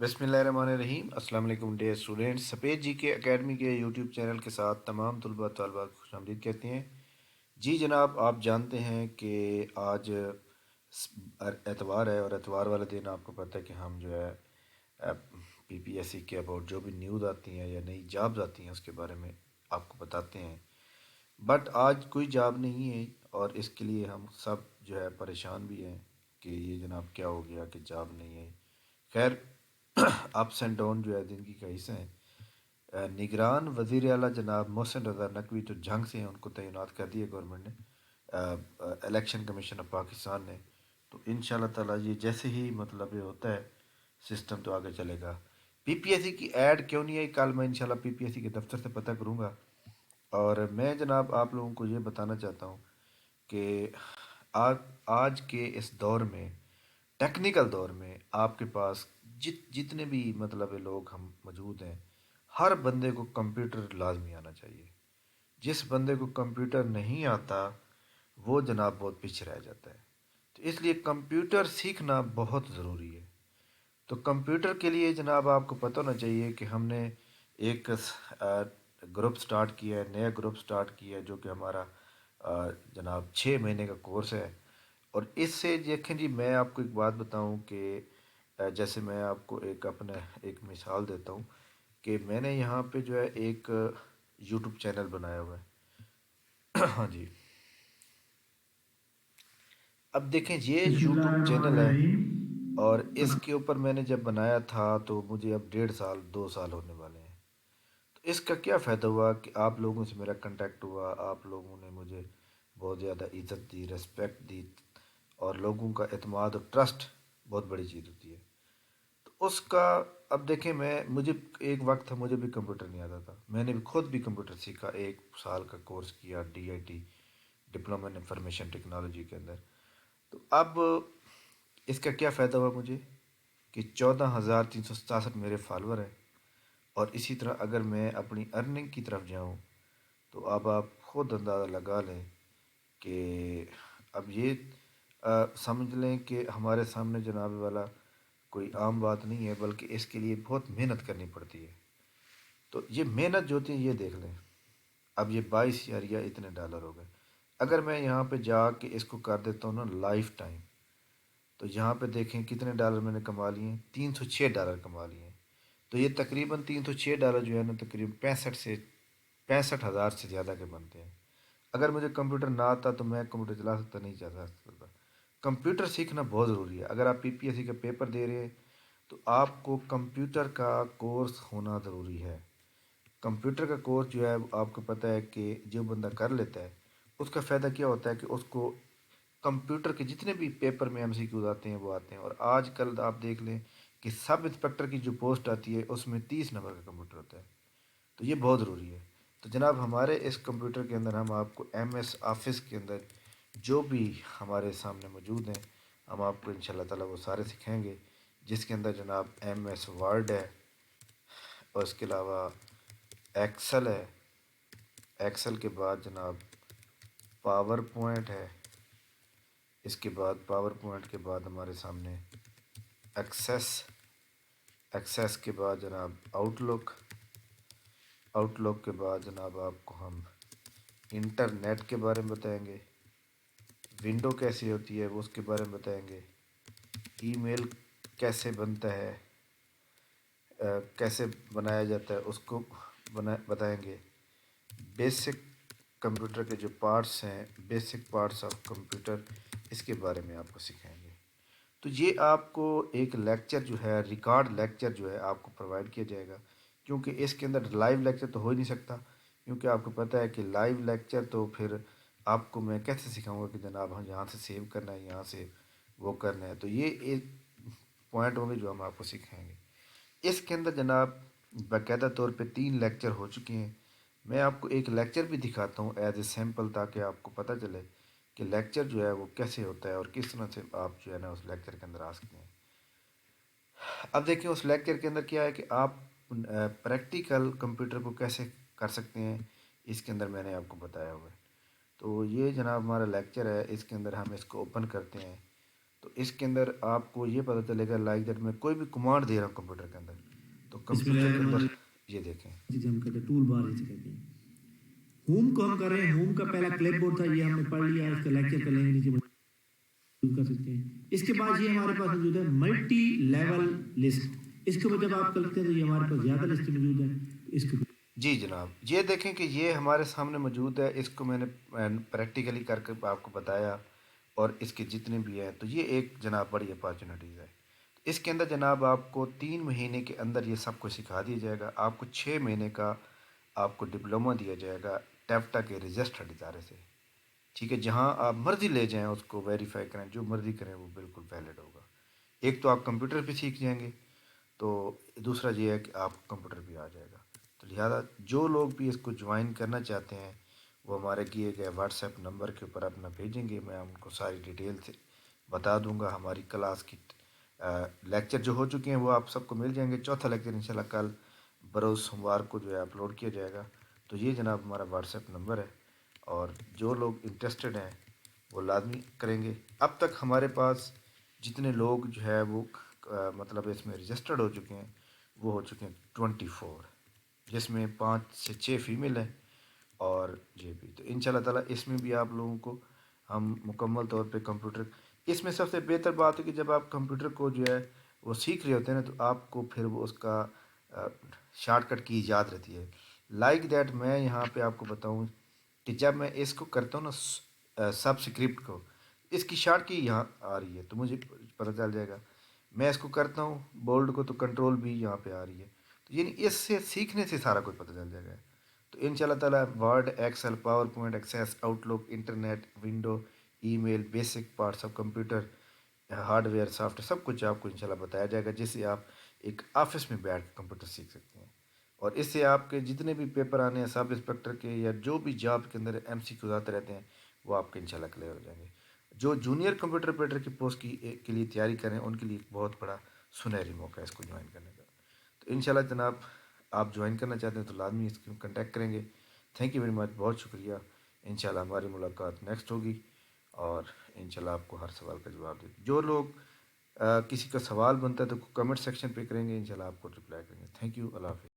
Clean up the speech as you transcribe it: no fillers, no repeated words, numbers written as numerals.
बिस्मिल्लाहिर्रहमानिर्रहीम। अस्सलाम वालेकुम डियर स्टूडेंट्स। सफ़ेद जी के एकेडमी के यूट्यूब चैनल के साथ तमाम तलबा तलबात को खुशामदीद कहते हैं। जी जनाब, आप जानते हैं कि आज एतवार है और एतवार वाले दिन आपको पता है कि हम जो है पीपीएससी के अबाउट जो भी न्यूज़ आती हैं या नई जॉब्स आती हैं उसके बारे में आपको बताते हैं। बट आज कोई जॉब नहीं है और इसके लिए हम सब जो है परेशान भी हैं कि ये जनाब क्या हो गया कि जॉब नहीं है। खैर, अप्स एंड डाउन जो है ज़िंदगी का हिस्सा है। निगरान वज़ीर आला जनाब मोहसिन रज़ा नकवी जो जंग से हैं उनको तैनात कर दिया गवर्नमेंट ने, इलेक्शन कमीशन ऑफ पाकिस्तान ने। तो इंशाल्लाह ताला ये जैसे ही मतलब ये होता है सिस्टम तो आगे चलेगा। पीपीएससी की ऐड क्यों नहीं आई, कल मैं इंशाल्लाह पीपीएससी के दफ्तर से पता करूँगा। और मैं जनाब आप लोगों को ये बताना चाहता हूँ कि आज आज के इस दौर में, टेक्निकल दौर में, आपके पास जितने भी मतलब ये लोग हम मौजूद हैं, हर बंदे को कंप्यूटर लाजमी आना चाहिए। जिस बंदे को कंप्यूटर नहीं आता वो जनाब बहुत पीछे रह जाता है। तो इसलिए कंप्यूटर सीखना बहुत ज़रूरी है। तो कंप्यूटर के लिए जनाब आपको पता होना चाहिए कि हमने एक ग्रुप स्टार्ट किया है, नया ग्रुप स्टार्ट किया है जो कि हमारा जनाब 6 महीने का कोर्स है। और इससे देखें जी, मैं आपको एक बात बताऊं कि जैसे मैं आपको एक अपने एक मिसाल देता हूं कि मैंने यहाँ पे जो है एक यूट्यूब चैनल बनाया हुआ है। हाँ जी। अब देखें ये यूट्यूब चैनल है बिस्मिल्लाहिर्रहमानिर्रहीम। और इसके ऊपर मैंने जब बनाया था तो मुझे अब 1.5 साल 2 साल होने वाले हैं। तो इसका क्या फ़ायदा हुआ कि आप लोगों से मेरा कांटेक्ट हुआ, आप लोगों ने मुझे बहुत ज़्यादा इज़्ज़त दी, रिस्पेक्ट दी। और लोगों का एतमाद और ट्रस्ट बहुत बड़ी चीज़ होती है। तो उसका अब देखें, मैं मुझे एक वक्त था मुझे भी कंप्यूटर नहीं आता था, मैंने भी खुद भी कंप्यूटर सीखा, 1 साल का कोर्स किया DIT, diploma in information technology के अंदर। तो अब इसका क्या फ़ायदा हुआ मुझे कि 14,367 मेरे फॉलोअर हैं। और इसी तरह अगर मैं अपनी अर्निंग की तरफ जाऊं तो अब आप खुद अंदाज़ा लगा लें कि अब ये समझ लें कि हमारे सामने जनाब वाला कोई आम बात नहीं है, बल्कि इसके लिए बहुत मेहनत करनी पड़ती है। तो ये मेहनत जो होती है ये देख लें। अब ये 22 या इतने डॉलर हो गए। अगर मैं यहाँ पे जाके इसको कर देता हूँ ना लाइफ टाइम, तो यहाँ पे देखें कितने डॉलर मैंने कमा लिए हैं, 306 डॉलर कमा लिए हैं। तो ये तकरीबन 306 डॉलर जो है ना तकरीबन 65 हज़ार से ज़्यादा के बनते हैं। अगर मुझे कंप्यूटर ना आता तो मैं कंप्यूटर चला सकता नहीं, चला सकता। कंप्यूटर सीखना बहुत ज़रूरी है। अगर आप पीपीएससी का पेपर दे रहे हैं तो आपको कंप्यूटर का कोर्स होना ज़रूरी है। कंप्यूटर का कोर्स जो है आपको पता है कि जो बंदा कर लेता है उसका फ़ायदा क्या होता है कि उसको कंप्यूटर के जितने भी पेपर में एमसीक्यूज आते हैं वो आते हैं। और आजकल आप देख लें कि सब इंस्पेक्टर की जो पोस्ट आती है उसमें 30 नंबर का कंप्यूटर होता है। तो ये बहुत ज़रूरी है। तो जनाब हमारे इस कंप्यूटर के अंदर हम आपको एमएस ऑफिस के अंदर जो भी हमारे सामने मौजूद हैं हम आपको इंशाल्लाह ताला वो सारे सिखाएंगे, जिसके अंदर जनाब एमएस वर्ड है और इसके अलावा एक्सेल है। एक्सेल के बाद जनाब पावर पॉइंट है। इसके बाद पावर पॉइंट के बाद हमारे सामने एक्सेस। एक्सेस के बाद जनाब आउटलुक। आउटलुक के बाद जनाब आपको हम इंटरनेट के बारे में बताएंगे। विंडो कैसी होती है वो उसके बारे में बताएंगे। ईमेल कैसे बनता है, कैसे बनाया जाता है उसको बताएंगे। बेसिक कंप्यूटर के जो पार्ट्स हैं, बेसिक पार्ट्स ऑफ कंप्यूटर, इसके बारे में आपको सिखाएंगे। तो ये आपको एक लेक्चर जो है, रिकॉर्ड लेक्चर जो है आपको प्रोवाइड किया जाएगा, क्योंकि इसके अंदर लाइव लेक्चर तो हो ही नहीं सकता। क्योंकि आपको पता है कि लाइव लेक्चर तो फिर आपको मैं कैसे सिखाऊंगा कि जनाब हम यहाँ से सेव करना है, यहाँ से वो करना है। तो ये एक पॉइंट होंगे जो हम आपको सिखाएंगे। इसके अंदर जनाब बाकायदा तौर पे 3 लेक्चर हो चुके हैं। मैं आपको एक लेक्चर भी दिखाता हूँ एज ए सैम्पल, ताकि आपको पता चले कि लेक्चर जो है वो कैसे होता है और किस तरह से आप जो है ना उस लेक्चर के अंदर आ सकते हैं। अब देखिए उस लेक्चर के अंदर क्या है कि आप प्रैक्टिकल कंप्यूटर को कैसे कर सकते हैं, इसके अंदर मैंने आपको बताया हुआ है। तो ये जनाब हमारा लेक्चर है, इसके अंदर हम इसको ओपन करते हैं। تو اس کے اندر آپ کو یہ پتہ چلے گا لائک دیٹ میں کوئی بھی کمانڈ دے رہا ہوں کمپیوٹر کے اندر، تو بسم اللہ کمپیوٹر کے الرحمن اندر الرحیم یہ دیکھیں جسے ہم کہتے ہیں ٹول بار جسے کہتے ہیں. ہوم کو ہم کر رہے ہیں. ہوم کا پہلا کلپ بورڈ تھا، یہ ہم نے پڑھ لیا. اس کا لیکچر کا لنک نیچے موجود کر سکتے ہیں. اس کے بعد یہ ہمارے پاس موجود ہے ملٹی لیول لسٹ. اس کے اوپر جب آپ کرتے ہیں تو یہ ہمارے پاس زیادہ لسٹ موجود ہیں. اس کے جی جناب، یہ دیکھیں کہ یہ ہمارے سامنے موجود ہے، اس کو میں نے پریکٹیکلی کر کے آپ کو بتایا، اور اس کے جتنے بھی ہیں تو یہ ایک جناب بڑی اپارچونیٹیز ہے. اس کے اندر جناب آپ کو 3 مہینے کے اندر یہ سب کچھ سکھا دیا جائے گا. آپ کو 6 مہینے کا آپ کو ڈپلومہ دیا جائے گا ٹیفٹا کے رجسٹرڈ ادارے سے، ٹھیک ہے. جہاں آپ مرضی لے جائیں اس کو ویریفائی کریں، جو مرضی کریں وہ بالکل ویلڈ ہوگا. ایک تو آپ کمپیوٹر بھی سیکھ جائیں گے، تو دوسرا یہ ہے کہ آپ کو کمپیوٹر بھی آ جائے گا. تو لہٰذا جو لوگ بھی اس کو جوائن کرنا چاہتے ہیں وہ ہمارے کیے گئے واٹس ایپ نمبر کے اوپر اپنا بھیجیں گے. میں ان کو ساری ڈیٹیل سے بتا دوں گا. ہماری کلاس کی لیکچر جو ہو چکے ہیں وہ آپ سب کو مل جائیں گے. چوتھا لیکچر انشاءاللہ کل بروز سوموار کو جو ہے اپلوڈ کیا جائے گا. تو یہ جناب ہمارا واٹس ایپ نمبر ہے، اور جو لوگ انٹرسٹڈ ہیں وہ لازمی کریں گے. اب تک ہمارے پاس جتنے لوگ جو ہے وہ مطلب اس میں رجسٹرڈ ہو چکے ہیں وہ ہو چکے ہیں 24، جس میں 5 سے 6 فیمیل ہیں اور یہ بھی. تو ان شاء اللہ تعالیٰ اس میں بھی آپ لوگوں کو ہم مکمل طور پہ کمپیوٹر، اس میں سب سے بہتر بات ہے کہ جب آپ کمپیوٹر کو جو ہے وہ سیکھ رہے ہوتے ہیں نا تو آپ کو پھر وہ اس کا شارٹ کٹ کی یاد رہتی ہے. لائک دیٹ میں یہاں پہ آپ کو بتاؤں کہ جب میں اس کو کرتا ہوں نا سب اسکرپٹ کو، اس کی شارٹ کی یہاں آ رہی ہے تو مجھے پتہ چل جائے گا. میں اس کو کرتا ہوں بولڈ کو تو کنٹرول بھی یہاں پہ آ رہی ہے. تو یعنی اس سے سیکھنے سے سارا کچھ پتہ چل جائے گا. تو ان شاء اللہ تعالیٰ Word, Excel, PowerPoint, Access, Outlook, internet, window, email, basic parts of computer, hardware, software, سب کچھ آپ کو انشاءاللہ بتایا جائے گا، جس سے آپ ایک آفس میں بیٹھ کے کمپیوٹر سیکھ سکتے ہیں. اور اس سے آپ کے جتنے بھی پیپر آنے ہیں سب انسپیکٹر کے یا جو بھی جاب کے اندر ایم سی کیوز آتے رہتے ہیں وہ آپ کے انشاءاللہ کلیئر ہو جائیں گے. جو جونیئر کمپیوٹر آپریٹر کی پوسٹ کے لیے تیاری کریں ان کے لیے ایک بہت بڑا سنہری موقع ہے اس کو جوائن کرنے کا. تو انشاءاللہ جناب آپ جوائن کرنا چاہتے ہیں تو لازمی اس کو کنٹیکٹ کریں گے. تھینک یو ویری مچ، بہت شکریہ. انشاءاللہ ہماری ملاقات نیکسٹ ہوگی، اور انشاءاللہ آپ کو ہر سوال کا جواب دیں. جو لوگ کسی کا سوال بنتا ہے تو کمنٹ سیکشن پہ کریں گے، انشاءاللہ آپ کو رپلائی کریں گے. تھینک یو، اللہ حافظ.